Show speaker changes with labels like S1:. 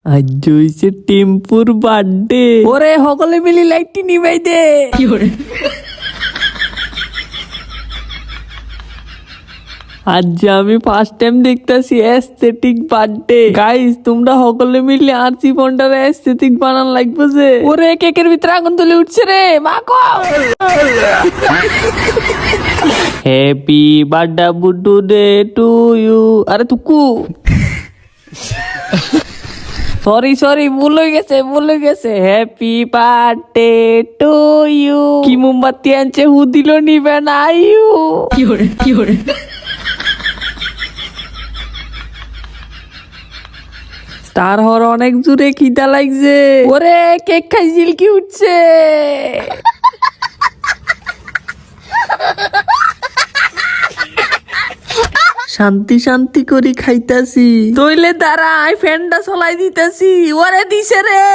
S1: আজ হইছে টেম্পুর বার্থডে। ওরে সকলে মিলি লাইটটি নিভাই দে। আজ আমি ফার্স্ট টাইম দেখতেছি এস্থেটিক বার্থডে। গাইস তোমরা সকলে মিলে আর জীবনটা এস্থেটিক বানান লাগবে যে। ওরে কেকের ভিতরে আগুন তুলে উঠছে রে মাকো। Happy birthday Buddu dear to you. আরে তুকু সরি ভুল হয়ে গেছে। Happy birthday to you. কি মোমবাতি আনছে হু দিল নিবে না ইউ। তার হর অনেক জোরে খিদা লাগছে। ওরে কেক খাইছিল কি উঠছে। শান্তি করি খাইতাছি। তইলে দাঁড়া ফ্যানটা চলাই দিতেছি। ওরে দিছে রে।